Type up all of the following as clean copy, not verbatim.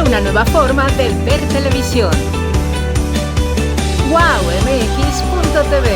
a una nueva forma de ver televisión. wowmx.tv.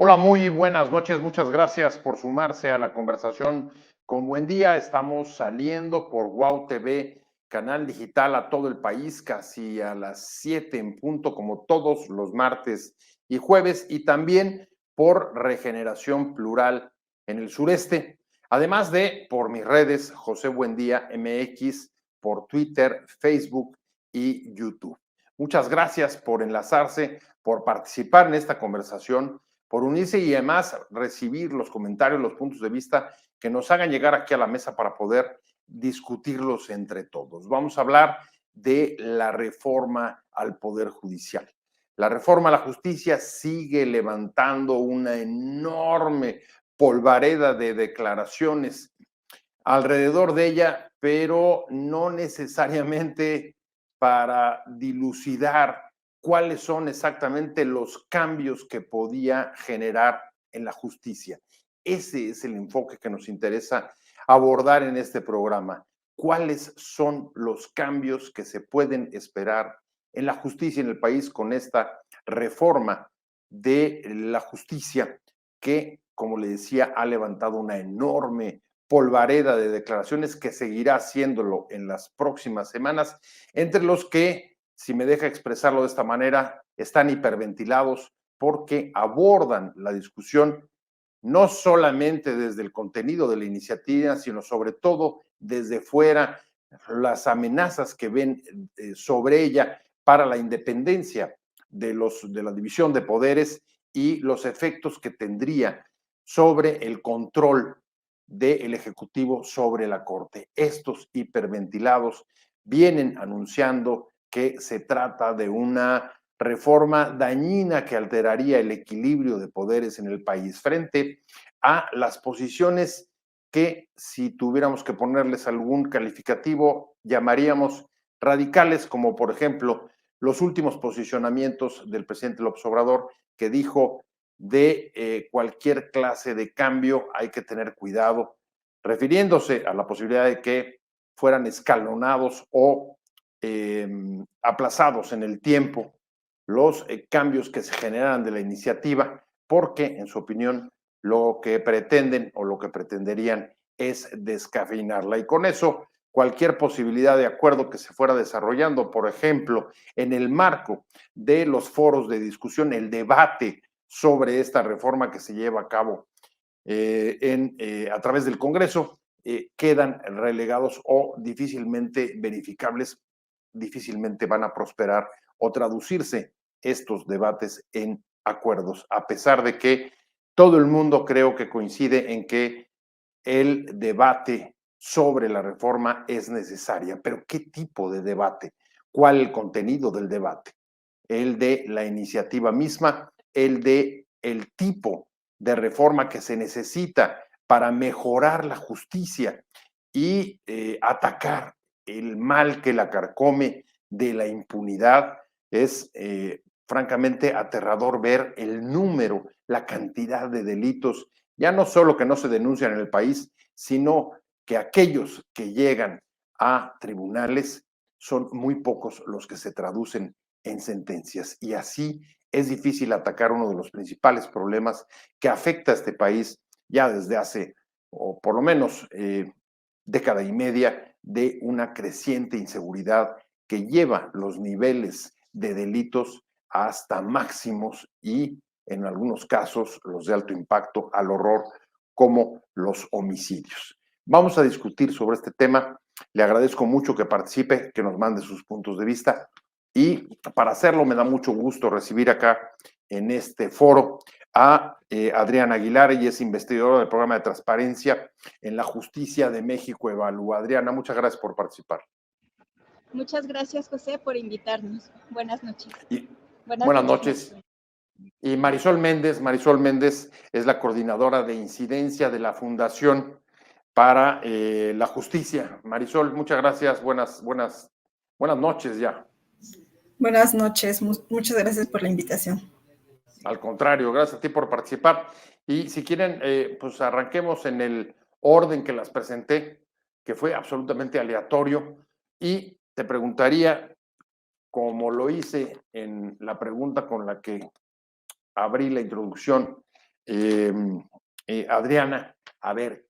Hola, muy buenas noches. Muchas gracias por sumarse a la conversación con Buen Día. Estamos saliendo por Wow TV, canal digital a todo el país, casi a las 7 en punto, como todos los martes y jueves, y también por Regeneración Plural en el sureste. Además de por mis redes, José Buendía MX, por Twitter, Facebook y YouTube. Muchas gracias por enlazarse, por participar en esta conversación, por unirse y además recibir los comentarios, los puntos de vista que nos hagan llegar aquí a la mesa para poder discutirlos entre todos. Vamos a hablar de la reforma al Poder Judicial. La reforma a la justicia sigue levantando una enorme polvareda de declaraciones alrededor de ella, pero no necesariamente para dilucidar cuáles son exactamente los cambios que podía generar en la justicia. Ese es el enfoque que nos interesa abordar en este programa. ¿Cuáles son los cambios que se pueden esperar en la justicia en el país con esta reforma de la justicia que, como le decía, ha levantado una enorme polvareda de declaraciones que seguirá haciéndolo en las próximas semanas, entre los que, si me deja expresarlo de esta manera, están hiperventilados porque abordan la discusión no solamente desde el contenido de la iniciativa, sino sobre todo desde fuera, las amenazas que ven sobre ella para la independencia de la división de poderes y los efectos que tendría sobre el control del Ejecutivo sobre la Corte. Estos hiperventilados vienen anunciando que se trata de una reforma dañina que alteraría el equilibrio de poderes en el país frente a las posiciones que, si tuviéramos que ponerles algún calificativo, llamaríamos radicales, como por ejemplo los últimos posicionamientos del presidente López Obrador, que dijo de cualquier clase de cambio hay que tener cuidado, refiriéndose a la posibilidad de que fueran escalonados o aplazados en el tiempo los cambios que se generan de la iniciativa, porque, en su opinión, lo que pretenden o lo que pretenderían es descafeinarla. Y con eso, cualquier posibilidad de acuerdo que se fuera desarrollando, por ejemplo, en el marco de los foros de discusión, el debate sobre esta reforma que se lleva a cabo a través del Congreso, quedan relegados o difícilmente verificables, difícilmente van a prosperar o traducirse estos debates en acuerdos, a pesar de que todo el mundo creo que coincide en que el debate sobre la reforma es necesaria. Pero ¿qué tipo de debate? ¿Cuál el contenido del debate? El de la iniciativa misma, el de el tipo de reforma que se necesita para mejorar la justicia y atacar el mal que la carcome, de la impunidad. Es francamente aterrador ver el número, la cantidad de delitos, ya no solo que no se denuncian en el país, sino que aquellos que llegan a tribunales son muy pocos los que se traducen en sentencias. Y así es difícil atacar uno de los principales problemas que afecta a este país ya desde hace, o por lo menos década y media, de una creciente inseguridad que lleva los niveles de delitos hasta máximos y en algunos casos los de alto impacto al horror como los homicidios. Vamos a discutir sobre este tema. Le agradezco mucho que participe, que nos mande sus puntos de vista y para hacerlo me da mucho gusto recibir acá en este foro a Adriana Aguilar, ella es investigadora del programa de transparencia en la Justicia de México Evalúa. Adriana, muchas gracias por participar. Muchas gracias, José, por invitarnos. Buenas noches. Buenas noches. Y Marisol Méndez es la coordinadora de incidencia de la Fundación para la Justicia. Marisol, muchas gracias. Buenas noches ya. Buenas noches. Muchas gracias por la invitación. Al contrario, gracias a ti por participar. Y si quieren, pues arranquemos en el orden que las presenté, que fue absolutamente aleatorio. Y te preguntaría, como lo hice en la pregunta con la que abrí la introducción, Adriana, a ver,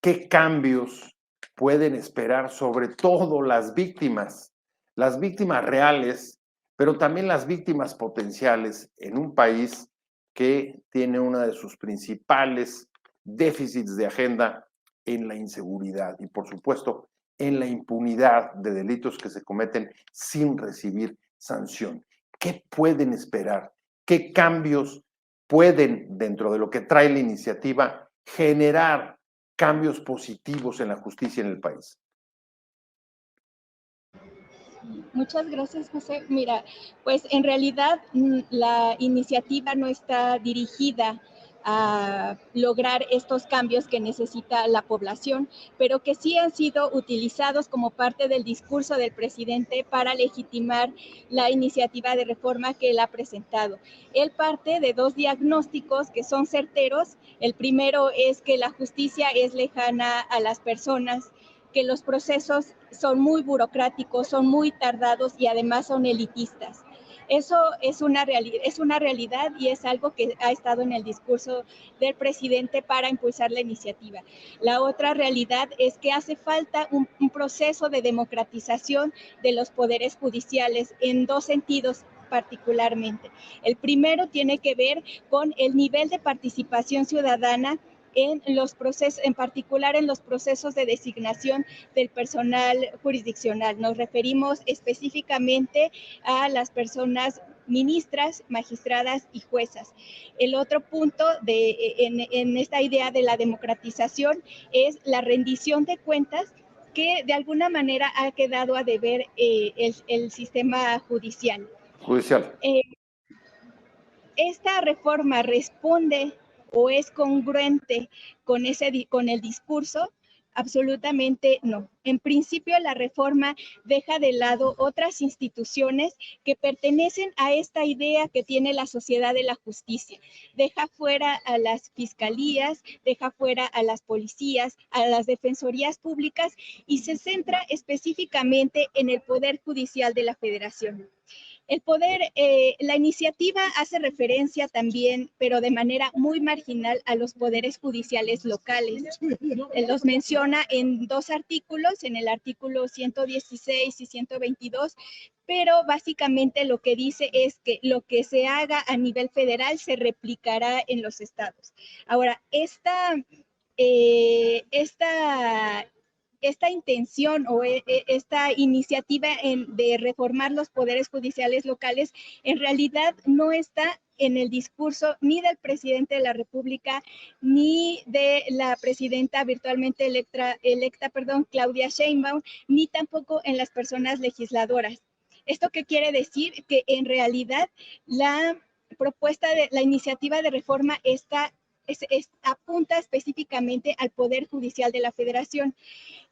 ¿qué cambios pueden esperar sobre todo las víctimas reales, pero también las víctimas potenciales en un país que tiene uno de sus principales déficits de agenda en la inseguridad y, por supuesto, en la impunidad de delitos que se cometen sin recibir sanción? ¿Qué pueden esperar? ¿Qué cambios pueden, dentro de lo que trae la iniciativa, generar cambios positivos en la justicia en el país? Muchas gracias, José. Mira, pues en realidad la iniciativa no está dirigida a lograr estos cambios que necesita la población, pero que sí han sido utilizados como parte del discurso del presidente para legitimar la iniciativa de reforma que él ha presentado. Él parte de dos diagnósticos que son certeros. El primero es que la justicia es lejana a las personas, que los procesos son muy burocráticos, son muy tardados y además son elitistas. Eso es una realidad y es algo que ha estado en el discurso del presidente para impulsar la iniciativa. La otra realidad es que hace falta un proceso de democratización de los poderes judiciales en dos sentidos particularmente. El primero tiene que ver con el nivel de participación ciudadana en los procesos, en particular en los procesos de designación del personal jurisdiccional. Nos referimos específicamente a las personas ministras, magistradas y juezas. El otro punto en esta idea de la democratización es la rendición de cuentas que de alguna manera ha quedado a deber el sistema judicial. Esta reforma responde o es congruente con el discurso. Absolutamente no. En principio, la reforma deja de lado otras instituciones que pertenecen a esta idea que tiene la sociedad de la justicia. Deja fuera a las fiscalías, deja fuera a las policías, a las defensorías públicas y se centra específicamente en el Poder Judicial de la Federación. La iniciativa hace referencia también, pero de manera muy marginal, a los poderes judiciales locales. Los menciona en dos artículos, en el artículo 116 y 122, pero básicamente lo que dice es que lo que se haga a nivel federal se replicará en los estados. Ahora, esta intención o esta iniciativa de reformar los poderes judiciales locales en realidad no está en el discurso ni del presidente de la República ni de la presidenta virtualmente electa, Claudia Sheinbaum, ni tampoco en las personas legisladoras. ¿Esto qué quiere decir? Que en realidad la propuesta de la iniciativa de reforma está apunta específicamente al Poder Judicial de la Federación.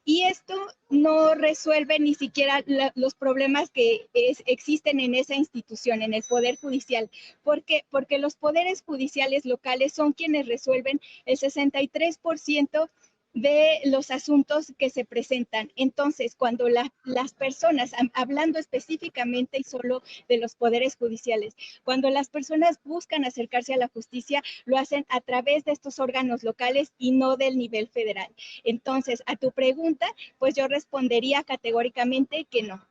Y esto no resuelve ni siquiera los problemas que existen en esa institución, en el Poder Judicial. ¿Por qué? Porque los poderes judiciales locales son quienes resuelven el 63% de los asuntos que se presentan. Entonces, cuando las personas, hablando específicamente y solo de los poderes judiciales, cuando las personas buscan acercarse a la justicia, lo hacen a través de estos órganos locales y no del nivel federal. Entonces, a tu pregunta, pues yo respondería categóricamente que no.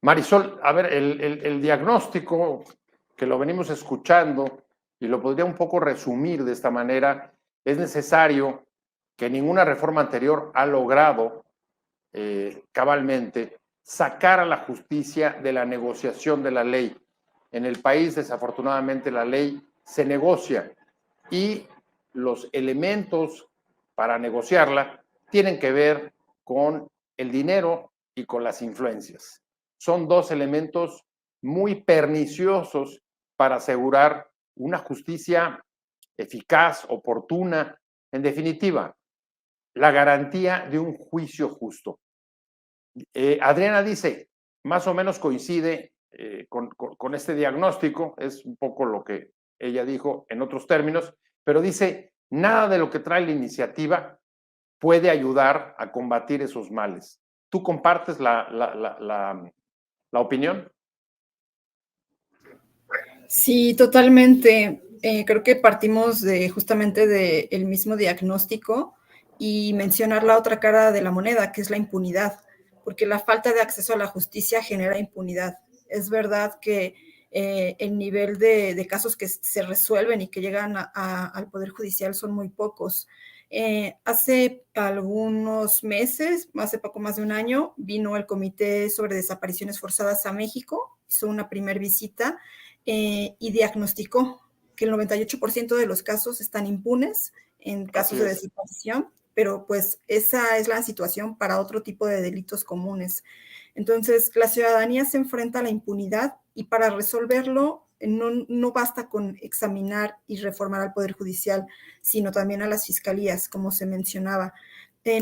Marisol, a ver, el diagnóstico que lo venimos escuchando y lo podría un poco resumir de esta manera, es necesario que ninguna reforma anterior ha logrado cabalmente sacar a la justicia de la negociación de la ley. En el país, desafortunadamente, la ley se negocia y los elementos para negociarla tienen que ver con el dinero y con las influencias. Son dos elementos muy perniciosos para asegurar una justicia eficaz, oportuna, en definitiva, la garantía de un juicio justo. Adriana dice, más o menos coincide con este diagnóstico, es un poco lo que ella dijo en otros términos, pero dice, nada de lo que trae la iniciativa puede ayudar a combatir esos males. ¿Tú compartes la opinión? Sí, totalmente. Creo que partimos justamente del mismo diagnóstico y mencionar la otra cara de la moneda, que es la impunidad, porque la falta de acceso a la justicia genera impunidad. Es verdad que el nivel de casos que se resuelven y que llegan al Poder Judicial son muy pocos. Hace algunos meses, hace poco más de un año, vino el Comité sobre Desapariciones Forzadas a México, hizo una primera visita y diagnosticó que el 98% de los casos están impunes en casos de desaparición, pero pues esa es la situación para otro tipo de delitos comunes. Entonces, la ciudadanía se enfrenta a la impunidad y para resolverlo no basta con examinar y reformar al Poder Judicial, sino también a las fiscalías, como se mencionaba.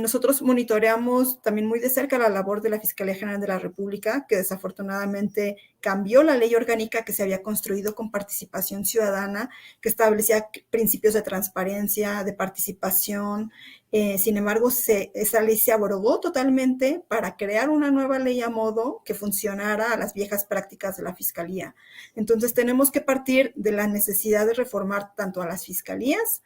Nosotros monitoreamos también muy de cerca la labor de la Fiscalía General de la República, que desafortunadamente cambió la ley orgánica que se había construido con participación ciudadana, que establecía principios de transparencia, de participación. Sin embargo, esa ley se abrogó totalmente para crear una nueva ley a modo que funcionara a las viejas prácticas de la Fiscalía. Entonces, tenemos que partir de la necesidad de reformar tanto a las fiscalías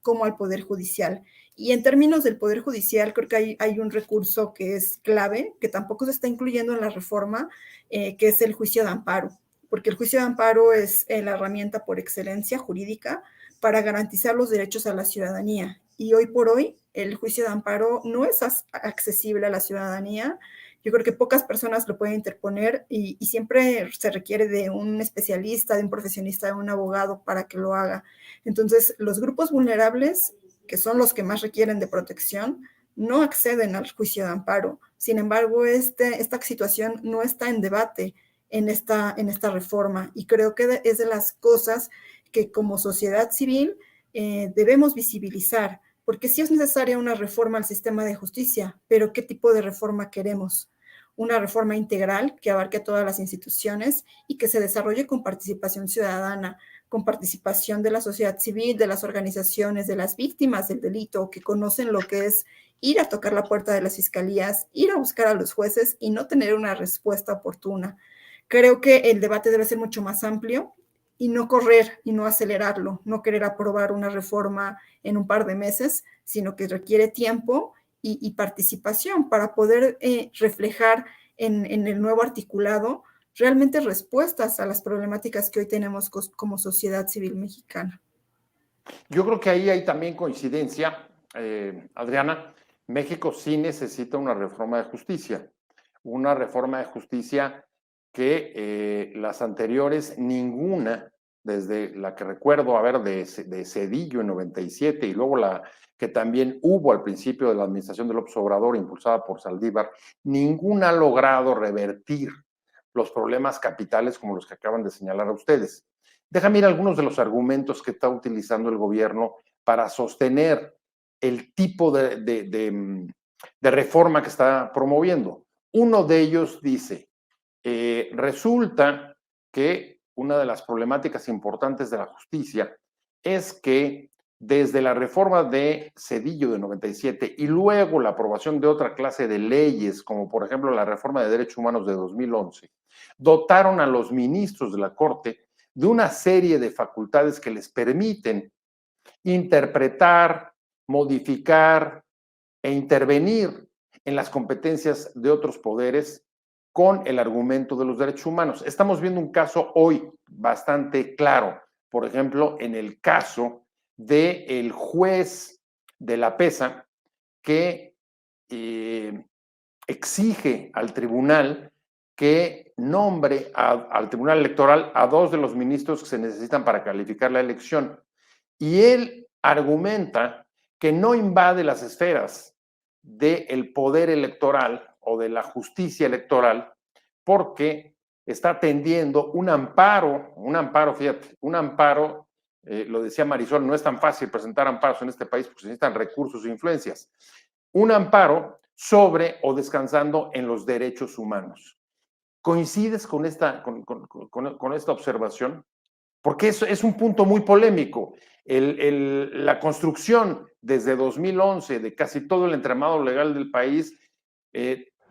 como al Poder Judicial. Y en términos del Poder Judicial, creo que hay un recurso que es clave, que tampoco se está incluyendo en la reforma, que es el juicio de amparo, porque el juicio de amparo es la herramienta por excelencia jurídica para garantizar los derechos a la ciudadanía. Y hoy por hoy, el juicio de amparo no es accesible a la ciudadanía. Yo creo que pocas personas lo pueden interponer y siempre se requiere de un especialista, de un profesionista, de un abogado para que lo haga. Entonces, los grupos vulnerables, que son los que más requieren de protección, no acceden al juicio de amparo. Sin embargo, esta situación no está en debate en esta reforma y creo que es de las cosas que como sociedad civil debemos visibilizar, porque sí es necesaria una reforma al sistema de justicia, pero ¿qué tipo de reforma queremos? Una reforma integral que abarque a todas las instituciones y que se desarrolle con participación ciudadana, con participación de la sociedad civil, de las organizaciones, de las víctimas del delito, que conocen lo que es ir a tocar la puerta de las fiscalías, ir a buscar a los jueces y no tener una respuesta oportuna. Creo que el debate debe ser mucho más amplio y no correr y no acelerarlo, no querer aprobar una reforma en un par de meses, sino que requiere tiempo y participación para poder reflejar en el nuevo articulado realmente respuestas a las problemáticas que hoy tenemos como sociedad civil mexicana. Yo creo que ahí hay también coincidencia, Adriana. México sí necesita una reforma de justicia que las anteriores, ninguna, desde la que recuerdo, de Zedillo en 97 y luego la que también hubo al principio de la administración de López Obrador, impulsada por Saldívar, ninguna ha logrado revertir los problemas capitales como los que acaban de señalar a ustedes. Déjame ir a algunos de los argumentos que está utilizando el gobierno para sostener el tipo de reforma que está promoviendo. Uno de ellos dice, resulta que una de las problemáticas importantes de la justicia es que desde la reforma de Zedillo de 97 y luego la aprobación de otra clase de leyes, como por ejemplo la reforma de derechos humanos de 2011, dotaron a los ministros de la Corte de una serie de facultades que les permiten interpretar, modificar e intervenir en las competencias de otros poderes con el argumento de los derechos humanos. Estamos viendo un caso hoy bastante claro, por ejemplo, en el caso del juez de la PESA que exige al tribunal que nombre al tribunal electoral a 2 de los ministros que se necesitan para calificar la elección. Y él argumenta que no invade las esferas del poder electoral o de la justicia electoral porque está atendiendo un amparo, fíjate, un amparo, lo decía Marisol, no es tan fácil presentar amparos en este país porque se necesitan recursos e influencias, un amparo sobre o descansando en los derechos humanos. ¿Coincides con esta observación? Porque eso es un punto muy polémico. La construcción desde 2011 de casi todo el entramado legal del país,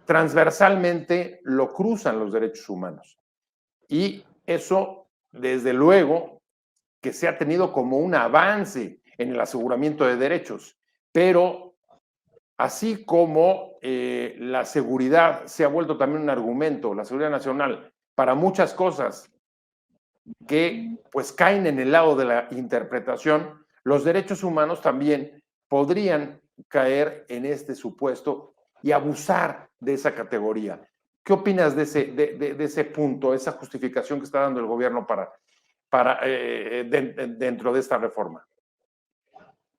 transversalmente lo cruzan los derechos humanos. Y eso, desde luego, que se ha tenido como un avance en el aseguramiento de derechos, pero así como la seguridad se ha vuelto también un argumento, la seguridad nacional, para muchas cosas que pues caen en el lado de la interpretación, los derechos humanos también podrían caer en este supuesto y abusar de esa categoría. ¿Qué opinas de ese punto, esa justificación que está dando el gobierno dentro de esta reforma?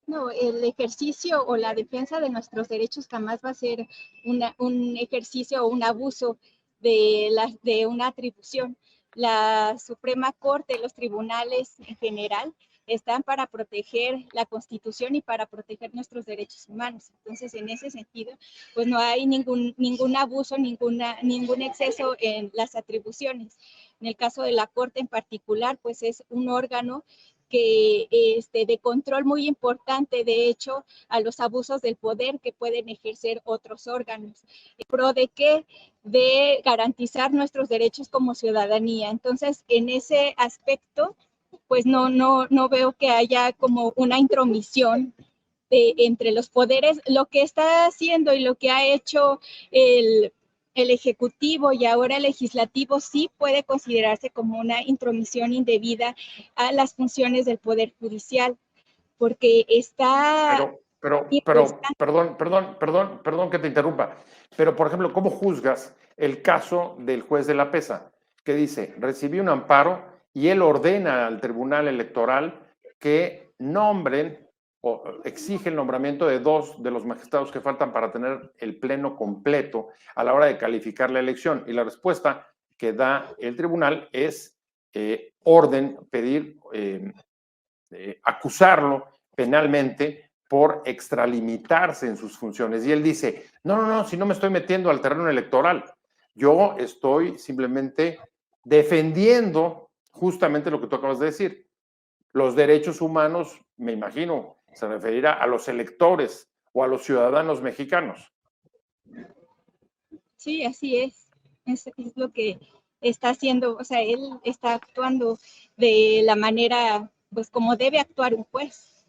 No, el ejercicio o la defensa de nuestros derechos jamás va a ser un ejercicio o un abuso de una atribución. La Suprema Corte, los tribunales en general, están para proteger la Constitución y para proteger nuestros derechos humanos. Entonces, en ese sentido, pues no hay ningún abuso, ningún exceso en las atribuciones. En el caso de la Corte en particular, pues es un órgano que de control muy importante, de hecho, a los abusos del poder que pueden ejercer otros órganos. ¿Pro de qué? De garantizar nuestros derechos como ciudadanía. Entonces, en ese aspecto, pues no veo que haya como una intromisión entre los poderes. Lo que está haciendo y lo que ha hecho el Ejecutivo y ahora el Legislativo sí puede considerarse como una intromisión indebida a las funciones del Poder Judicial, porque está... Perdón que te interrumpa, pero por ejemplo, ¿cómo juzgas el caso del juez de la PESA que dice, recibí un amparo y él ordena al Tribunal Electoral que nombren o exige el nombramiento de 2 de los magistrados que faltan para tener el pleno completo a la hora de calificar la elección? Y la respuesta que da el tribunal es acusarlo penalmente por extralimitarse en sus funciones. Y él dice, no, si no me estoy metiendo al terreno electoral, yo estoy simplemente defendiendo justamente lo que tú acabas de decir. Los derechos humanos, me imagino, se referirá a los electores o a los ciudadanos mexicanos. Sí, así es. Es lo que está haciendo, o sea, él está actuando de la manera, pues, como debe actuar un juez.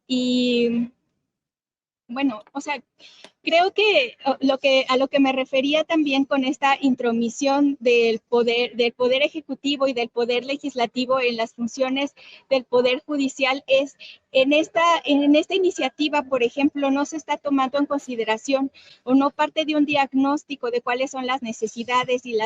Y bueno, o sea, creo que a lo que me refería también con esta intromisión del poder ejecutivo y del poder legislativo en las funciones del poder judicial es en esta iniciativa, por ejemplo, no se está tomando en consideración o no parte de un diagnóstico de cuáles son las necesidades y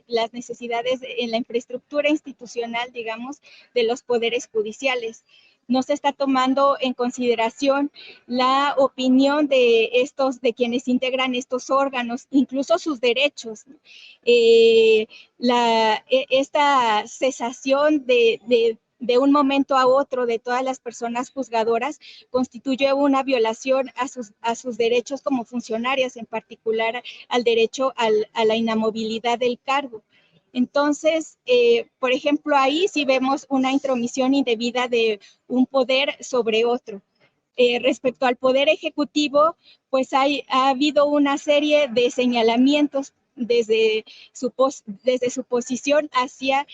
las necesidades en la infraestructura institucional, digamos, de los poderes judiciales. no se está tomando en consideración la opinión de quienes integran estos órganos, incluso sus derechos. Esta cesación de un momento a otro de todas las personas juzgadoras constituye una violación a sus derechos como funcionarias, en particular al derecho a la inamovilidad del cargo. Entonces, por ejemplo, ahí sí vemos una intromisión indebida de un poder sobre otro. Respecto al Poder Ejecutivo, pues ha habido una serie de señalamientos desde su posición hacia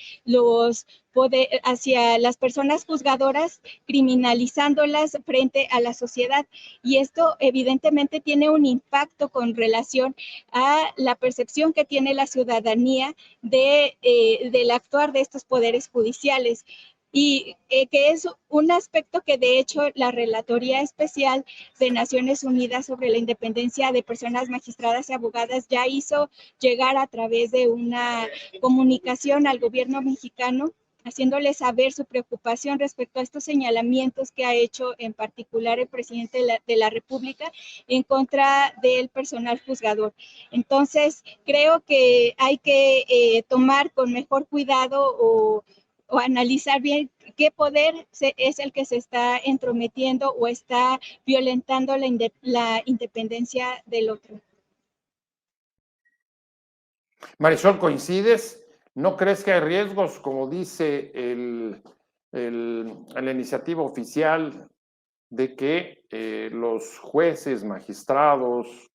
hacia las personas juzgadoras, criminalizándolas frente a la sociedad. Y esto evidentemente tiene un impacto con relación a la percepción que tiene la ciudadanía del actuar de estos poderes judiciales. Y que es un aspecto que de hecho la Relatoría Especial de Naciones Unidas sobre la Independencia de Personas Magistradas y Abogadas ya hizo llegar a través de una comunicación al gobierno mexicano, haciéndole saber su preocupación respecto a estos señalamientos que ha hecho en particular el presidente de la República en contra del personal juzgador. Entonces, creo que hay que tomar con mejor cuidado o analizar bien qué poder es el que se está entrometiendo o está violentando la independencia del otro. Marisol, ¿coincides? ¿No crees que hay riesgos, como dice la iniciativa oficial, de que los jueces, magistrados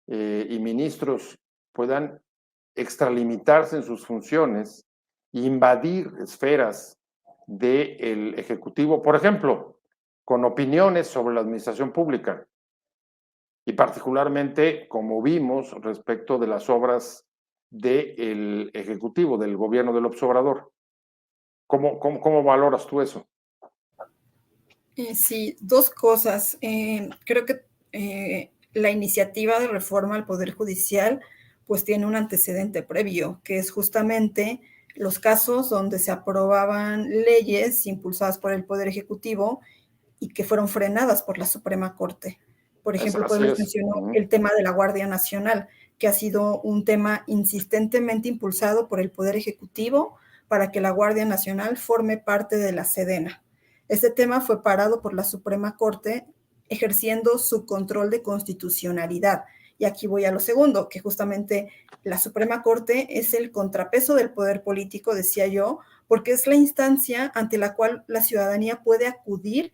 y ministros puedan extralimitarse en sus funciones e invadir esferas del Ejecutivo, por ejemplo, con opiniones sobre la administración pública y particularmente, como vimos, respecto de las obras del Ejecutivo, del gobierno del López Obrador? ¿Cómo valoras tú eso? Sí, dos cosas. Creo que la iniciativa de reforma al Poder Judicial pues tiene un antecedente previo, que es justamente los casos donde se aprobaban leyes impulsadas por el Poder Ejecutivo y que fueron frenadas por la Suprema Corte. Por ejemplo, podemos mencionar el tema de la Guardia Nacional, que ha sido un tema insistentemente impulsado por el Poder Ejecutivo para que la Guardia Nacional forme parte de la Sedena. Este tema fue parado por la Suprema Corte ejerciendo su control de constitucionalidad. Y aquí voy a lo segundo, que justamente la Suprema Corte es el contrapeso del poder político, decía yo, porque es la instancia ante la cual la ciudadanía puede acudir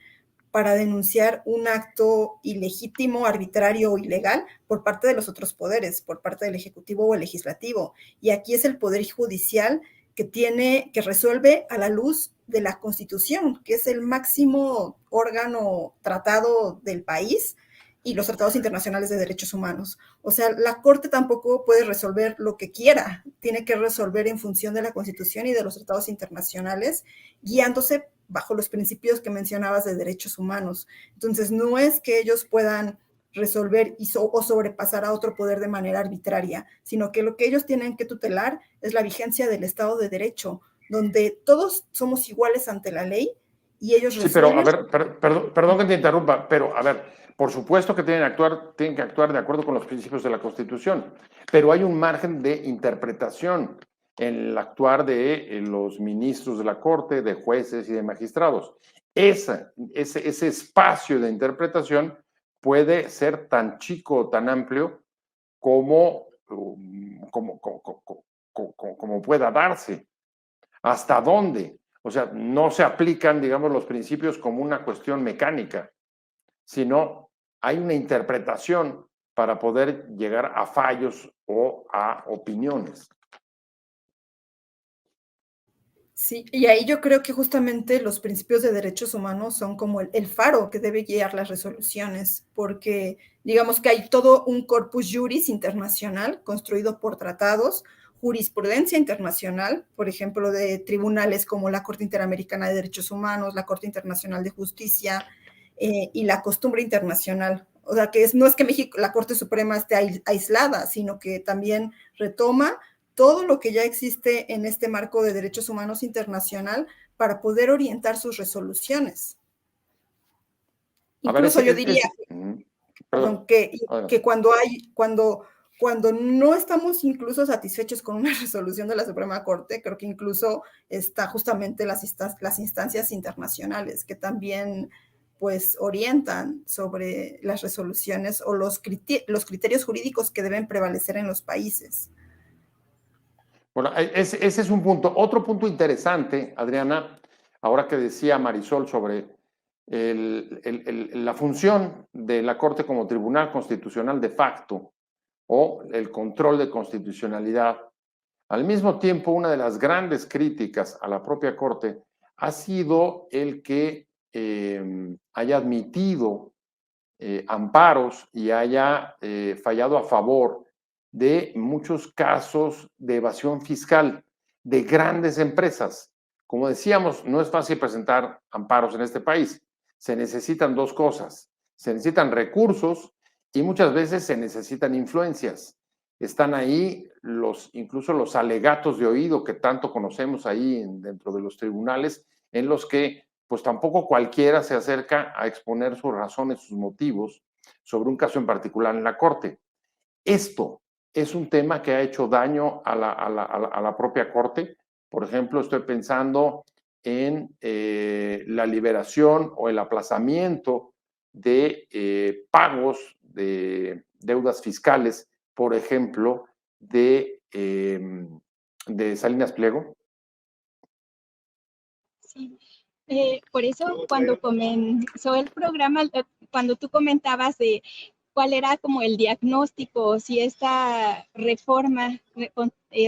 para denunciar un acto ilegítimo, arbitrario o ilegal por parte de los otros poderes, por parte del Ejecutivo o el Legislativo. Y aquí es el Poder Judicial que resuelve a la luz de la Constitución, que es el máximo órgano tratado del país, y los tratados internacionales de derechos humanos. O sea, la Corte tampoco puede resolver lo que quiera, tiene que resolver en función de la Constitución y de los tratados internacionales, guiándose bajo los principios que mencionabas de derechos humanos. Entonces, no es que ellos puedan resolver o sobrepasar a otro poder de manera arbitraria, sino que lo que ellos tienen que tutelar es la vigencia del Estado de Derecho, donde todos somos iguales ante la ley y ellos resuelven... Sí, pero a ver, perdón que te interrumpa, pero a ver, por supuesto que tienen que actuar de acuerdo con los principios de la Constitución, pero hay un margen de interpretación en el actuar de los ministros de la Corte, de jueces y de magistrados. Ese espacio de interpretación puede ser tan chico o tan amplio como pueda darse. ¿Hasta dónde? O sea, no se aplican, digamos, los principios como una cuestión mecánica, sino hay una interpretación para poder llegar a fallos o a opiniones. Sí, y ahí yo creo que justamente los principios de derechos humanos son como el faro que debe guiar las resoluciones, porque digamos que hay todo un corpus juris internacional construido por tratados, jurisprudencia internacional, por ejemplo, de tribunales como la Corte Interamericana de Derechos Humanos, la Corte Internacional de Justicia y la costumbre internacional. O sea, que no es que México, la Corte Suprema esté aislada, sino que también retoma todo lo que ya existe en este marco de derechos humanos internacional para poder orientar sus resoluciones. Incluso yo diría, perdón, que cuando no estamos incluso satisfechos con una resolución de la Suprema Corte, creo que incluso está justamente las instancias internacionales que también pues orientan sobre las resoluciones o los criterios jurídicos que deben prevalecer en los países. Bueno, ese es un punto. Otro punto interesante, Adriana, ahora que decía Marisol sobre la función de la Corte como tribunal constitucional de facto o el control de constitucionalidad. Al mismo tiempo, una de las grandes críticas a la propia Corte ha sido el que haya admitido amparos y haya fallado a favor de muchos casos de evasión fiscal de grandes empresas. Como decíamos, no es fácil presentar amparos en este país. Se necesitan dos cosas. Se necesitan recursos y muchas veces se necesitan influencias. Están ahí incluso los alegatos de oído que tanto conocemos ahí dentro de los tribunales, en los que pues tampoco cualquiera se acerca a exponer sus razones, sus motivos sobre un caso en particular en la Corte. Esto es un tema que ha hecho daño a la propia Corte. Por ejemplo, estoy pensando en la liberación o el aplazamiento de pagos de deudas fiscales, por ejemplo, de Salinas Pliego. Sí. Por eso cuando comenzó el programa, cuando tú comentabas de cuál era como el diagnóstico, si esta reforma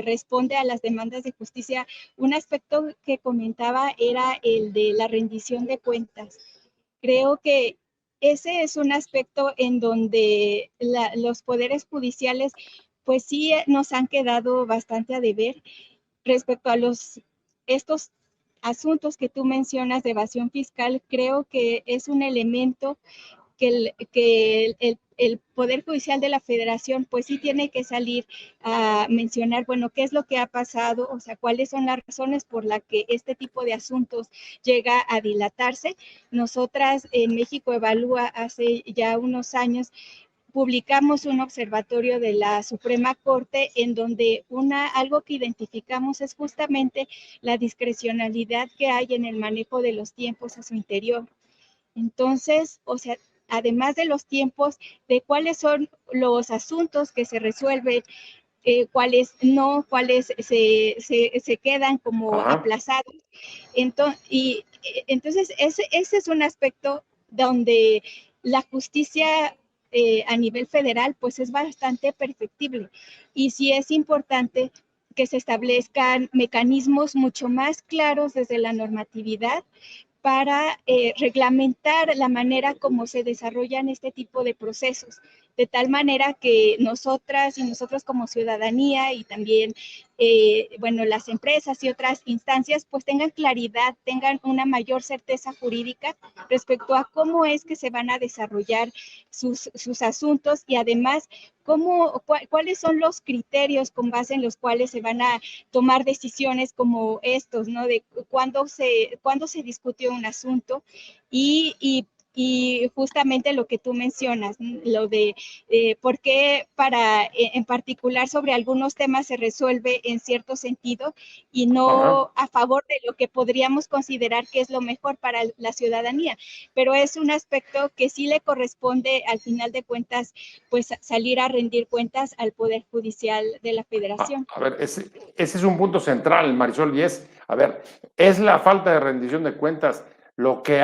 responde a las demandas de justicia, un aspecto que comentaba era el de la rendición de cuentas. Creo que ese es un aspecto en donde los poderes judiciales pues sí nos han quedado bastante a deber respecto a estos asuntos que tú mencionas de evasión fiscal. Creo que es un elemento que el Poder Judicial de la Federación pues sí tiene que salir a mencionar, bueno, qué es lo que ha pasado, o sea, cuáles son las razones por las que este tipo de asuntos llega a dilatarse. Nosotras en México Evalúa hace ya unos años publicamos un observatorio de la Suprema Corte en donde algo que identificamos es justamente la discrecionalidad que hay en el manejo de los tiempos a su interior. Entonces, o sea, además de los tiempos, de cuáles son los asuntos que se resuelven, cuáles no, cuáles se quedan como aplazados. Entonces, ese es un aspecto donde la justicia a nivel federal pues es bastante perfectible y sí es importante que se establezcan mecanismos mucho más claros desde la normatividad para reglamentar la manera como se desarrollan este tipo de procesos, de tal manera que nosotras y nosotros como ciudadanía y también, bueno, las empresas y otras instancias, pues tengan claridad, tengan una mayor certeza jurídica respecto a cómo es que se van a desarrollar sus asuntos y además cuáles son los criterios con base en los cuales se van a tomar decisiones como estos, ¿no? De cuándo se discutió un asunto y justamente lo que tú mencionas, lo de por qué en particular sobre algunos temas se resuelve en cierto sentido y no a favor de lo que podríamos considerar que es lo mejor para la ciudadanía. Pero es un aspecto que sí le corresponde al final de cuentas, pues salir a rendir cuentas al Poder Judicial de la Federación. A ver, ese es un punto central, Marisol, y es la falta de rendición de cuentas lo que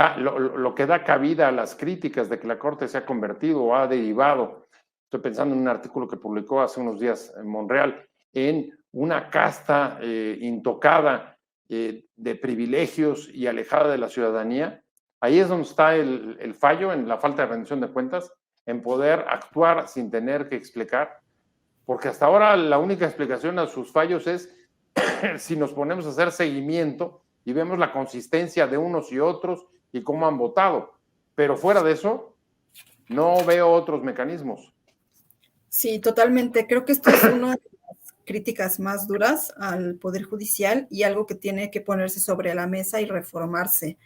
da cabida a las críticas de que la Corte se ha convertido o ha derivado. Estoy pensando en un artículo que publicó hace unos días en Monreal, en una casta intocada de privilegios y alejada de la ciudadanía. Ahí es donde está el fallo, en la falta de rendición de cuentas, en poder actuar sin tener que explicar, porque hasta ahora la única explicación a sus fallos es si nos ponemos a hacer seguimiento y vemos la consistencia de unos y otros y cómo han votado. Pero fuera de eso, no veo otros mecanismos. Sí, totalmente. Creo que esto es una de las críticas más duras al Poder Judicial y algo que tiene que ponerse sobre la mesa y reformarse.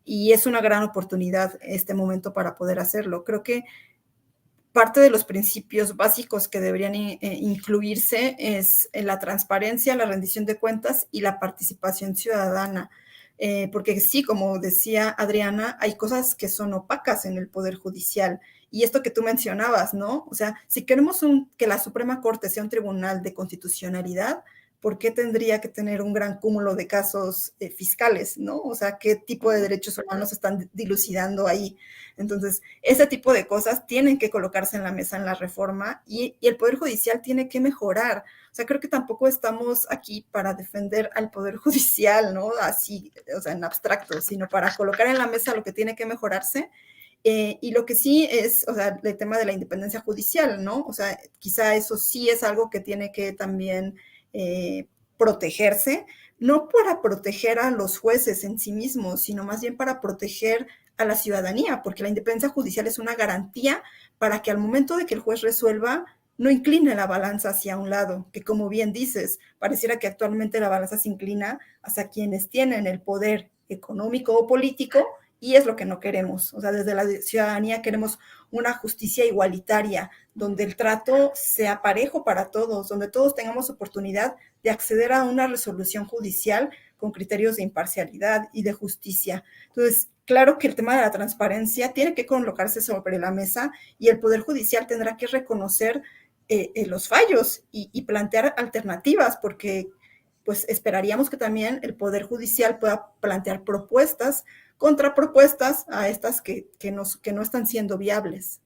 y es una gran oportunidad este momento para poder hacerlo. Creo que parte de los principios básicos que deberían incluirse es la transparencia, la rendición de cuentas y la participación ciudadana. Porque sí, como decía Adriana, hay cosas que son opacas en el Poder Judicial. Y esto que tú mencionabas, ¿no? O sea, si queremos que la Suprema Corte sea un tribunal de constitucionalidad, ¿por qué tendría que tener un gran cúmulo de casos fiscales, ¿no? O sea, ¿qué tipo de derechos humanos están dilucidando ahí? Entonces, ese tipo de cosas tienen que colocarse en la mesa en la reforma y el Poder Judicial tiene que mejorar. O sea, creo que tampoco estamos aquí para defender al Poder Judicial, ¿no? Así, o sea, en abstracto, sino para colocar en la mesa lo que tiene que mejorarse. Y lo que sí es, o sea, el tema de la independencia judicial, ¿no? O sea, quizá eso sí es algo que tiene que también protegerse, no para proteger a los jueces en sí mismos, sino más bien para proteger a la ciudadanía, porque la independencia judicial es una garantía para que al momento de que el juez resuelva, no incline la balanza hacia un lado, que como bien dices, pareciera que actualmente la balanza se inclina hacia quienes tienen el poder económico o político, y es lo que no queremos. O sea, desde la ciudadanía queremos una justicia igualitaria, donde el trato sea parejo para todos, donde todos tengamos oportunidad de acceder a una resolución judicial con criterios de imparcialidad y de justicia. Entonces, claro que el tema de la transparencia tiene que colocarse sobre la mesa y el Poder Judicial tendrá que reconocer los fallos y plantear alternativas, porque pues esperaríamos que también el Poder Judicial pueda plantear propuestas, contrapropuestas a estas que no están siendo viables.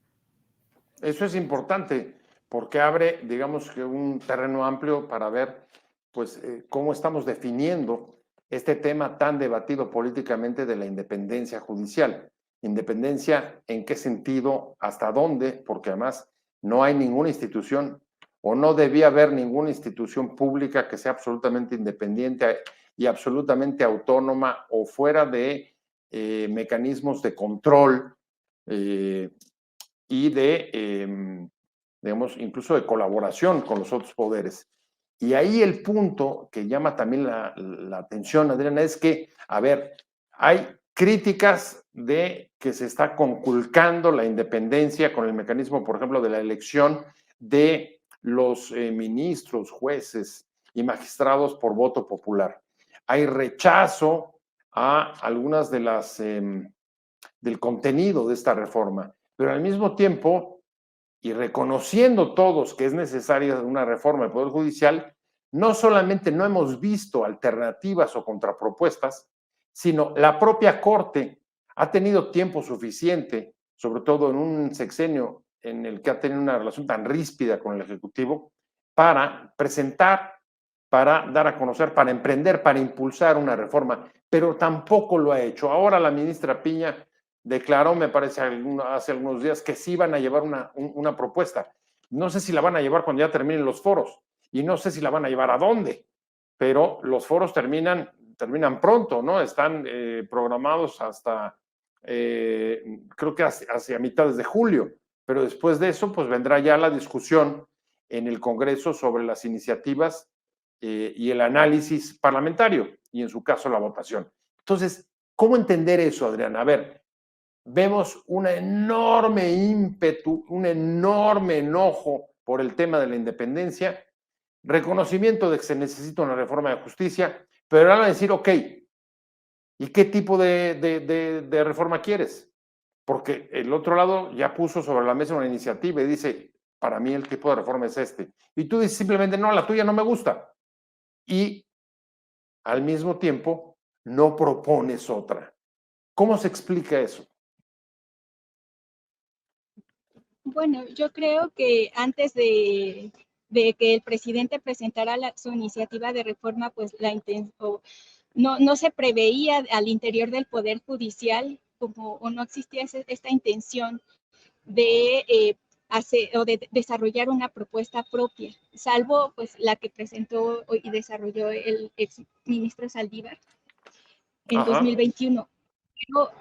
Eso es importante porque abre, digamos que un terreno amplio para ver pues cómo estamos definiendo este tema tan debatido políticamente de la independencia judicial. Independencia, ¿en qué sentido? ¿Hasta dónde? Porque además no hay ninguna institución o no debía haber ninguna institución pública que sea absolutamente independiente y absolutamente autónoma o fuera de mecanismos de control y de, digamos, incluso de colaboración con los otros poderes. Y ahí el punto que llama también la atención, Adriana, es que, a ver, hay críticas de que se está conculcando la independencia con el mecanismo, por ejemplo, de la elección de los ministros, jueces y magistrados por voto popular. Hay rechazo a algunas de las del contenido de esta reforma, pero al mismo tiempo, y reconociendo todos que es necesaria una reforma del Poder Judicial, no solamente no hemos visto alternativas o contrapropuestas, sino la propia Corte ha tenido tiempo suficiente, sobre todo en un sexenio en el que ha tenido una relación tan ríspida con el Ejecutivo, para presentar, para dar a conocer, para emprender, para impulsar una reforma, pero tampoco lo ha hecho. Ahora la ministra Piña declaró, me parece, hace algunos días que sí van a llevar una propuesta. No sé si la van a llevar cuando ya terminen los foros y no sé si la van a llevar a dónde, pero los foros terminan pronto, ¿no? Están programados hasta, creo que hacia mitades de julio, pero después de eso, pues vendrá ya la discusión en el Congreso sobre las iniciativas y el análisis parlamentario y en su caso la votación. Entonces, ¿cómo entender eso, Adriana? A ver, vemos un enorme ímpetu, un enorme enojo por el tema de la independencia, reconocimiento de que se necesita una reforma de justicia, pero van a decir, ok, ¿y qué tipo de reforma quieres? Porque el otro lado ya puso sobre la mesa una iniciativa y dice, para mí el tipo de reforma es este. Y tú dices simplemente, no, la tuya no me gusta. Y al mismo tiempo no propones otra. ¿Cómo se explica eso? Bueno, yo creo que antes de que el presidente presentara su iniciativa de reforma, pues no se preveía al interior del Poder Judicial o no existía esta intención de hacer o de desarrollar una propuesta propia, salvo pues la que presentó y desarrolló el ex ministro Saldívar en 2021. Pero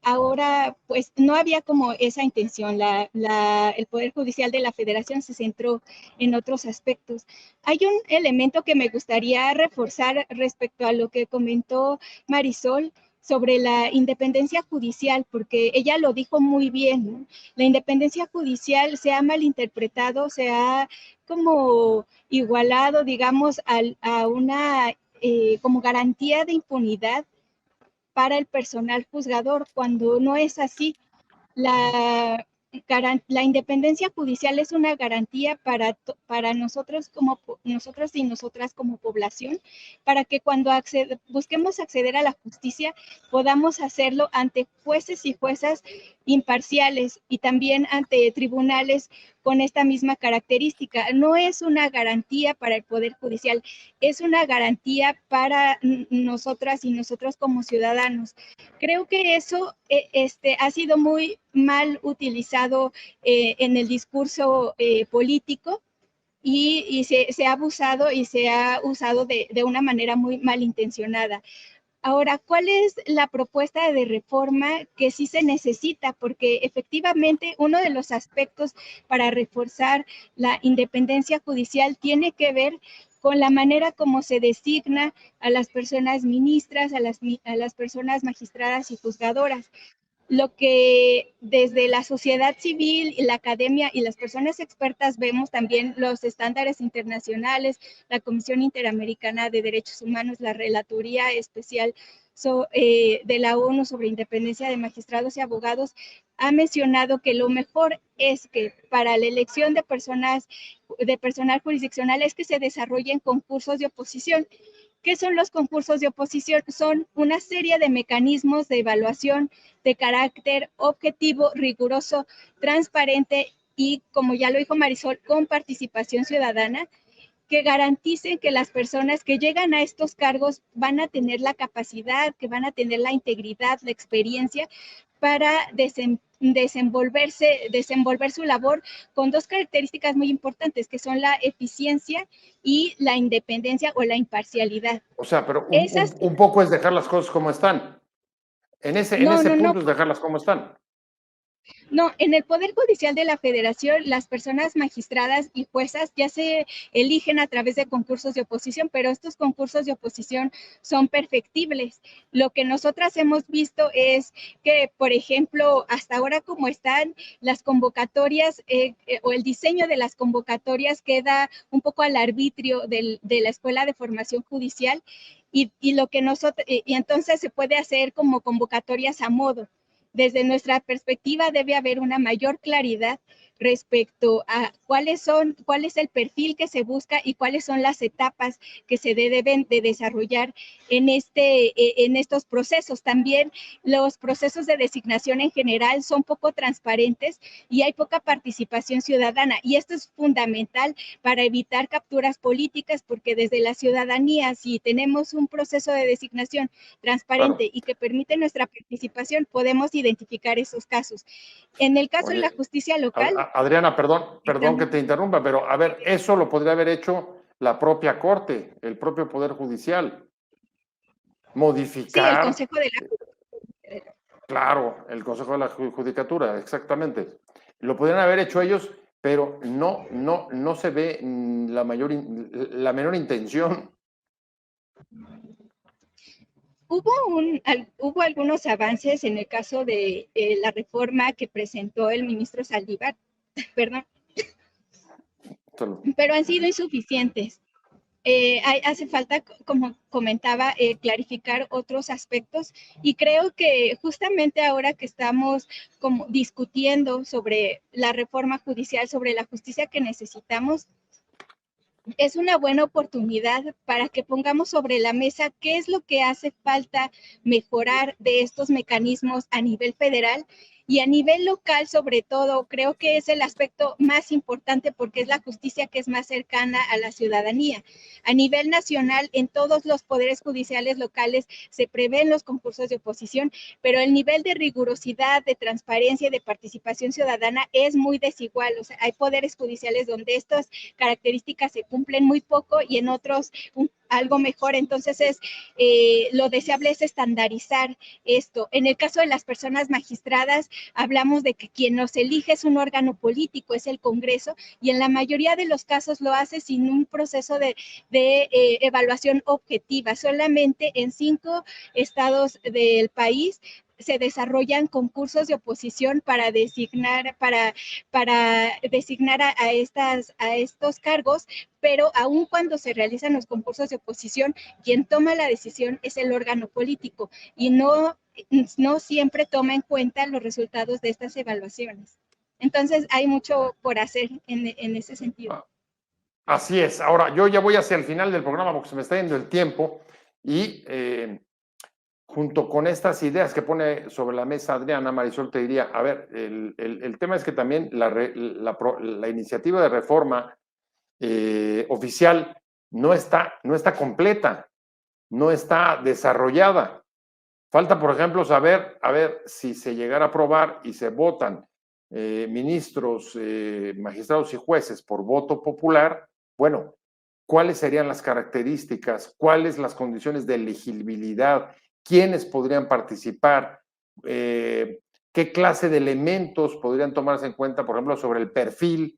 ahora pues no había como esa intención. El Poder Judicial de la Federación se centró en otros aspectos. Hay un elemento que me gustaría reforzar respecto a lo que comentó Marisol, sobre la independencia judicial, porque ella lo dijo muy bien, ¿no? La independencia judicial se ha malinterpretado, se ha como igualado, digamos, a una como garantía de impunidad para el personal juzgador, cuando no es así. La, la independencia judicial es una garantía para nosotros nosotros y nosotras como población, para que cuando busquemos acceder a la justicia podamos hacerlo ante jueces y juezas imparciales y también ante tribunales con esta misma característica. No es una garantía para el Poder Judicial, es una garantía para nosotras y nosotros como ciudadanos. Creo que eso ha sido muy mal utilizado en el discurso político y se ha abusado y se ha usado de una manera muy malintencionada. Ahora, ¿cuál es la propuesta de reforma que sí se necesita? Porque efectivamente uno de los aspectos para reforzar la independencia judicial tiene que ver con la manera como se designa a las personas ministras, a las personas magistradas y juzgadoras. Lo que desde la sociedad civil y la academia y las personas expertas vemos también los estándares internacionales, la Comisión Interamericana de Derechos Humanos, la Relatoría Especial de la ONU sobre independencia de magistrados y abogados, ha mencionado que lo mejor es que para la elección de personal jurisdiccional es que se desarrollen concursos de oposición. ¿Qué son los concursos de oposición? Son una serie de mecanismos de evaluación de carácter objetivo, riguroso, transparente y, como ya lo dijo Marisol, con participación ciudadana, que garanticen que las personas que llegan a estos cargos van a tener la capacidad, que van a tener la integridad, la experiencia para desenvolver su labor con dos características muy importantes, que son la eficiencia y la independencia o la imparcialidad. O sea, pero Esas, un poco es dejar las cosas como están. En ese no. punto es dejarlas como están. No, en el Poder Judicial de la Federación, las personas magistradas y juezas ya se eligen a través de concursos de oposición, pero estos concursos de oposición son perfectibles. Lo que nosotras hemos visto es que, por ejemplo, hasta ahora como están las convocatorias o el diseño de las convocatorias queda un poco al arbitrio de la Escuela de Formación Judicial y lo que nosotros, y entonces se puede hacer como convocatorias a modo. Desde nuestra perspectiva debe haber una mayor claridad respecto a cuál es el perfil que se busca y cuáles son las etapas que se deben de desarrollar en estos procesos. También los procesos de designación en general son poco transparentes y hay poca participación ciudadana, y esto es fundamental para evitar capturas políticas, porque desde la ciudadanía, si tenemos un proceso de designación transparente, claro, y que permite nuestra participación, podemos identificar esos casos. En el caso de la justicia local... Adriana, perdón que te interrumpa, pero a ver, eso lo podría haber hecho la propia Corte, el propio Poder Judicial. Modificar... Sí, el Consejo de la... Claro, el Consejo de la Judicatura, exactamente. Lo podrían haber hecho ellos, pero no se ve la menor intención. Hubo algunos avances en el caso de la reforma que presentó el ministro Saldívar, perdón, pero han sido insuficientes. Hace falta, como comentaba, clarificar otros aspectos, y creo que justamente ahora que estamos como discutiendo sobre la reforma judicial, sobre la justicia que necesitamos, es una buena oportunidad para que pongamos sobre la mesa qué es lo que hace falta mejorar de estos mecanismos a nivel federal. Y a nivel local, sobre todo, creo que es el aspecto más importante porque es la justicia que es más cercana a la ciudadanía. A nivel nacional, en todos los poderes judiciales locales se prevén los concursos de oposición, pero el nivel de rigurosidad, de transparencia y de participación ciudadana es muy desigual. O sea, hay poderes judiciales donde estas características se cumplen muy poco y en otros algo mejor. Entonces, lo deseable es estandarizar esto. En el caso de las personas magistradas, hablamos de que quien nos elige es un órgano político, es el Congreso, y en la mayoría de los casos lo hace sin un proceso de evaluación objetiva. Solamente en 5 estados del país se desarrollan concursos de oposición para designar, a estos cargos, pero aun cuando se realizan los concursos de oposición, quien toma la decisión es el órgano político y no siempre toma en cuenta los resultados de estas evaluaciones. Entonces hay mucho por hacer en ese sentido. Así es. Ahora, yo ya voy hacia el final del programa porque se me está yendo el tiempo y junto con estas ideas que pone sobre la mesa Adriana, Marisol, te diría, a ver, el tema es que también la iniciativa de reforma oficial no está completa, no está desarrollada. Falta, por ejemplo, saber, a ver, si se llegara a aprobar y se votan ministros, magistrados y jueces por voto popular, bueno, ¿cuáles serían las características? ¿Cuáles las condiciones de elegibilidad? ¿Quiénes podrían participar? ¿Qué clase de elementos podrían tomarse en cuenta, por ejemplo, sobre el perfil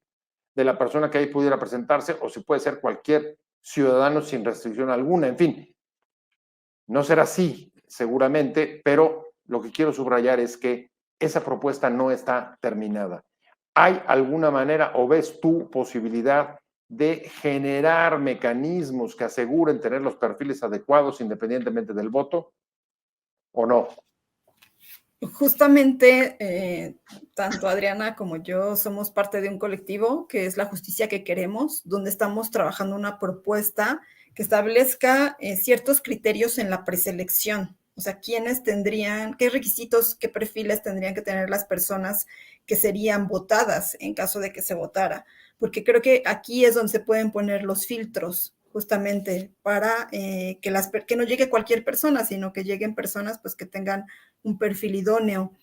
de la persona que ahí pudiera presentarse, o si puede ser cualquier ciudadano sin restricción alguna? En fin, no será así, seguramente, pero lo que quiero subrayar es que esa propuesta no está terminada. ¿Hay alguna manera o ves tú posibilidad de generar mecanismos que aseguren tener los perfiles adecuados independientemente del voto o no? Justamente, tanto Adriana como yo somos parte de un colectivo que es La Justicia que Queremos, donde estamos trabajando una propuesta que establezca ciertos criterios en la preselección. O sea, quiénes tendrían, qué requisitos, qué perfiles tendrían que tener las personas que serían votadas en caso de que se votara. Porque creo que aquí es donde se pueden poner los filtros, justamente para que no llegue cualquier persona, sino que lleguen personas pues, que tengan un perfil idóneo.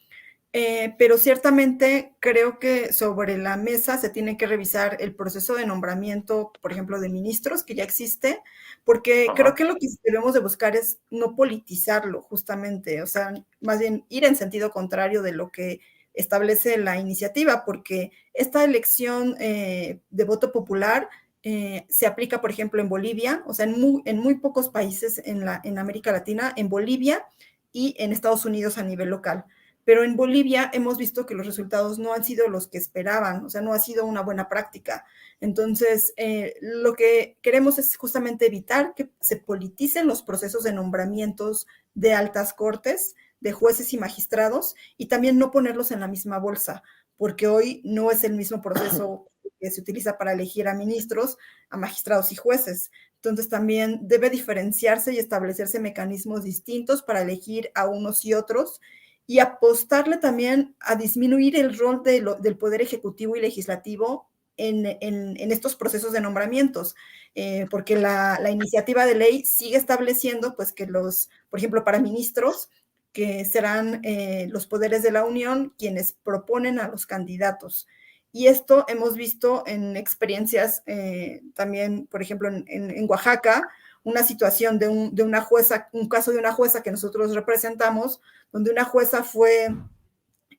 Pero ciertamente creo que sobre la mesa se tiene que revisar el proceso de nombramiento, por ejemplo, de ministros que ya existe, porque creo que lo que debemos de buscar es no politizarlo justamente, o sea, más bien ir en sentido contrario de lo que establece la iniciativa, porque esta elección de voto popular se aplica, por ejemplo, en Bolivia, o sea, en muy pocos países en América Latina, en Bolivia y en Estados Unidos a nivel local. Pero en Bolivia hemos visto que los resultados no han sido los que esperaban, o sea, no ha sido una buena práctica. Entonces, lo que queremos es justamente evitar que se politicen los procesos de nombramientos de altas cortes, de jueces y magistrados, y también no ponerlos en la misma bolsa, porque hoy no es el mismo proceso que se utiliza para elegir a ministros, a magistrados y jueces. Entonces también debe diferenciarse y establecerse mecanismos distintos para elegir a unos y otros, y apostarle también a disminuir el rol del Poder Ejecutivo y Legislativo en estos procesos de nombramientos, porque la iniciativa de ley sigue estableciendo pues, que por ejemplo, para ministros, que serán los poderes de la Unión quienes proponen a los candidatos. Y esto hemos visto en experiencias también, por ejemplo, en Oaxaca, una situación de una jueza, un caso de una jueza que nosotros representamos, donde una jueza fue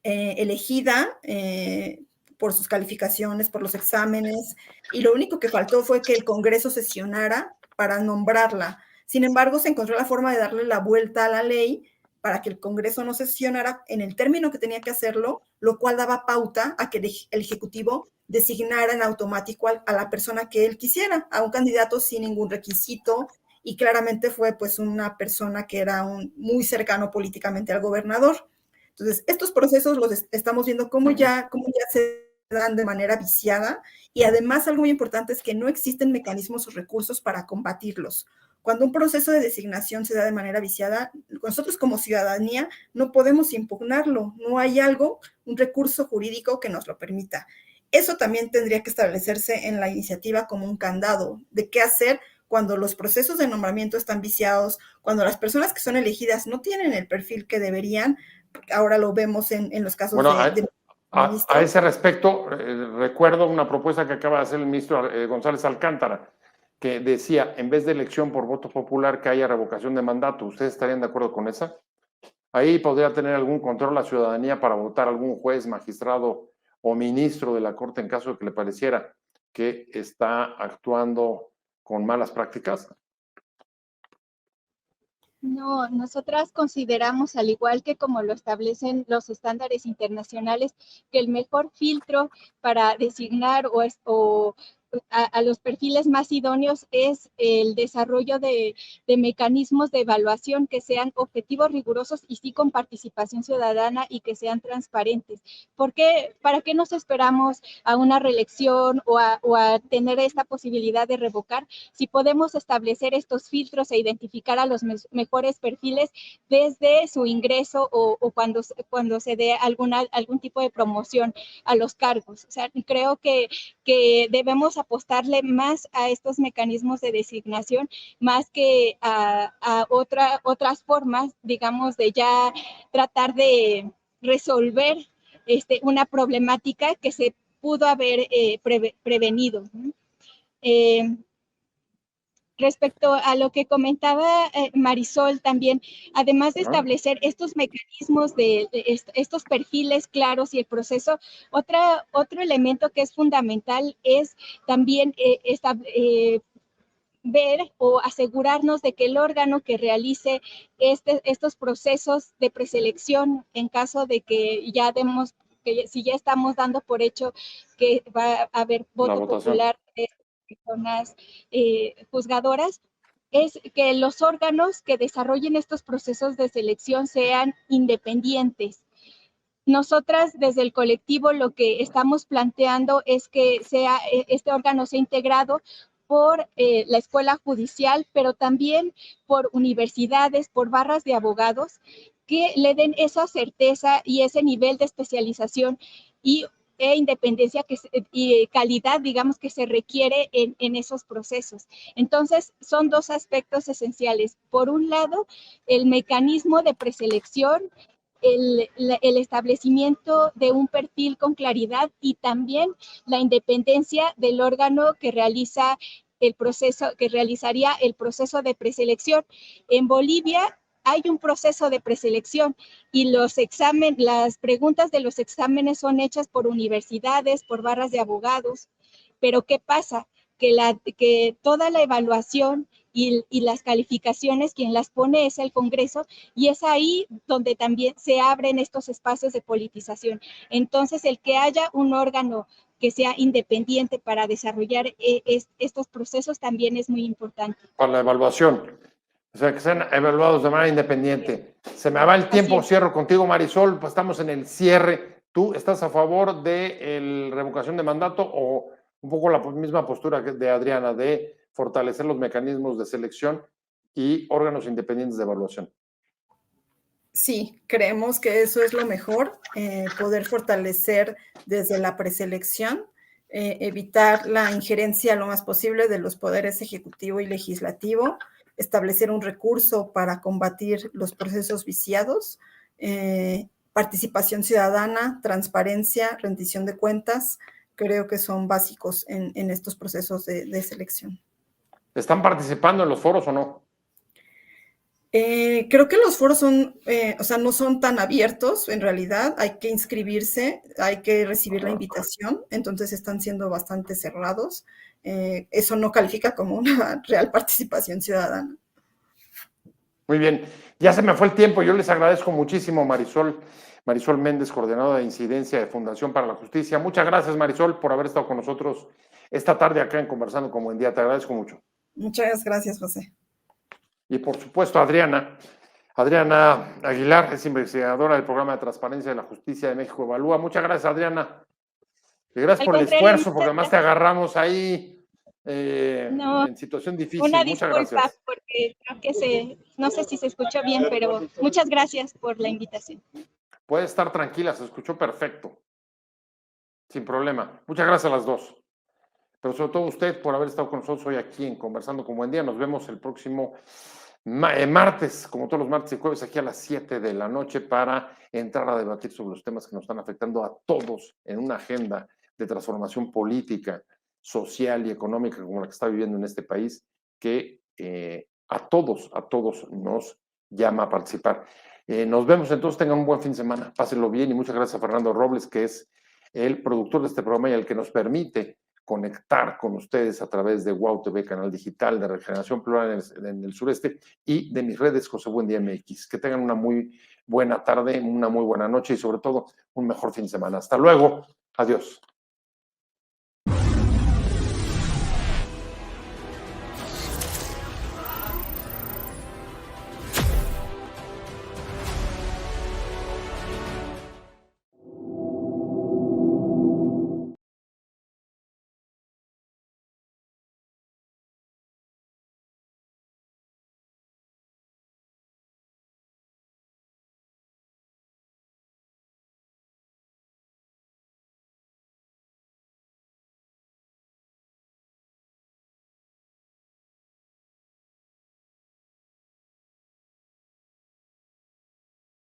elegida por sus calificaciones, por los exámenes, y lo único que faltó fue que el Congreso sesionara para nombrarla. Sin embargo, se encontró la forma de darle la vuelta a la ley para que el Congreso no sesionara en el término que tenía que hacerlo, lo cual daba pauta a que el Ejecutivo designara en automático a la persona que él quisiera, a un candidato sin ningún requisito, y claramente fue pues una persona que era muy cercano políticamente al gobernador. Entonces, estos procesos los estamos viendo cómo ya se dan de manera viciada, y además algo muy importante es que no existen mecanismos o recursos para combatirlos. Cuando un proceso de designación se da de manera viciada, nosotros como ciudadanía no podemos impugnarlo, no hay un recurso jurídico que nos lo permita. Eso también tendría que establecerse en la iniciativa como un candado de qué hacer cuando los procesos de nombramiento están viciados, cuando las personas que son elegidas no tienen el perfil que deberían. Ahora lo vemos en los casos a ese respecto, recuerdo una propuesta que acaba de hacer el ministro González Alcántara, que decía, en vez de elección por voto popular, que haya revocación de mandato. ¿Ustedes estarían de acuerdo con esa? Ahí podría tener algún control la ciudadanía para votar algún juez, magistrado o ministro de la Corte en caso de que le pareciera que está actuando con malas prácticas. No, nosotras consideramos, al igual que como lo establecen los estándares internacionales, que el mejor filtro para designar a los perfiles más idóneos es el desarrollo de mecanismos de evaluación que sean objetivos, rigurosos y sí con participación ciudadana y que sean transparentes. Porque, ¿para qué nos esperamos a una reelección o a tener esta posibilidad de revocar si podemos establecer estos filtros e identificar a los mejores perfiles desde su ingreso o cuando se dé algún tipo de promoción a los cargos? O sea, creo que debemos apostarle más a estos mecanismos de designación, más que a otras formas, digamos, de ya tratar de resolver una problemática que se pudo haber prevenido. Respecto a lo que comentaba Marisol también, además de establecer estos mecanismos de estos perfiles claros y el proceso, otro elemento que es fundamental es también ver o asegurarnos de que el órgano que realice estos procesos de preselección, en caso de que ya demos, que si ya estamos dando por hecho que va a haber voto popular de personas juzgadoras, es que los órganos que desarrollen estos procesos de selección sean independientes. Nosotras desde el colectivo lo que estamos planteando es que este órgano sea integrado por la escuela judicial, pero también por universidades, por barras de abogados, que le den esa certeza y ese nivel de especialización e independencia y calidad, digamos, que se requiere en esos procesos. Entonces, son dos aspectos esenciales. Por un lado, el mecanismo de preselección, el establecimiento de un perfil con claridad y también la independencia del órgano que realiza el proceso, que realizaría el proceso de preselección. En Bolivia hay un proceso de preselección y las preguntas de los exámenes son hechas por universidades, por barras de abogados, pero ¿qué pasa? Que toda la evaluación y las calificaciones, quien las pone es el Congreso, y es ahí donde también se abren estos espacios de politización. Entonces, el que haya un órgano que sea independiente para desarrollar estos procesos también es muy importante. Para la evaluación, o sea, que sean evaluados de manera independiente. Se me va el tiempo, cierro contigo, Marisol, pues estamos en el cierre. ¿Tú estás a favor de la revocación de mandato o un poco la misma postura de Adriana de fortalecer los mecanismos de selección y órganos independientes de evaluación? Sí, creemos que eso es lo mejor, poder fortalecer desde la preselección, evitar la injerencia lo más posible de los poderes ejecutivo y legislativo, establecer un recurso para combatir los procesos viciados, participación ciudadana, transparencia, rendición de cuentas, creo que son básicos en estos procesos de selección. ¿Están participando en los foros o no? Creo que los foros no son tan abiertos, en realidad, hay que inscribirse, hay que recibir la invitación, entonces están siendo bastante cerrados. Eso no califica como una real participación ciudadana. Muy bien, ya se me fue el tiempo, yo les agradezco muchísimo, Marisol Méndez, coordinadora de incidencia de Fundación para la Justicia. Muchas gracias, Marisol, por haber estado con nosotros esta tarde acá en Conversando con Buen Día, te agradezco mucho. Muchas gracias, José. Y por supuesto, Adriana Aguilar, es investigadora del Programa de Transparencia de la Justicia de México Evalúa. Muchas gracias, Adriana. Y gracias por el esfuerzo, porque además te agarramos ahí en situación difícil. Una muchas disculpa, gracias. Porque creo que no sé si se escuchó bien, pero muchas gracias por la invitación. Puede estar tranquila, se escuchó perfecto. Sin problema. Muchas gracias a las dos. Pero sobre todo usted por haber estado con nosotros hoy aquí en Conversando con Buen Día. Nos vemos el próximo martes, como todos los martes y jueves, aquí a las 7 de la noche para entrar a debatir sobre los temas que nos están afectando a todos en una agenda de transformación política social y económica como la que está viviendo en este país, que a todos nos llama a participar. Nos vemos entonces, tengan un buen fin de semana, pásenlo bien y muchas gracias a Fernando Robles, que es el productor de este programa y el que nos permite conectar con ustedes a través de WOW TV, canal digital de Regeneración Plural en el sureste, y de mis redes José Buendía MX. Que tengan una muy buena tarde, una muy buena noche y sobre todo un mejor fin de semana. Hasta luego. Adiós.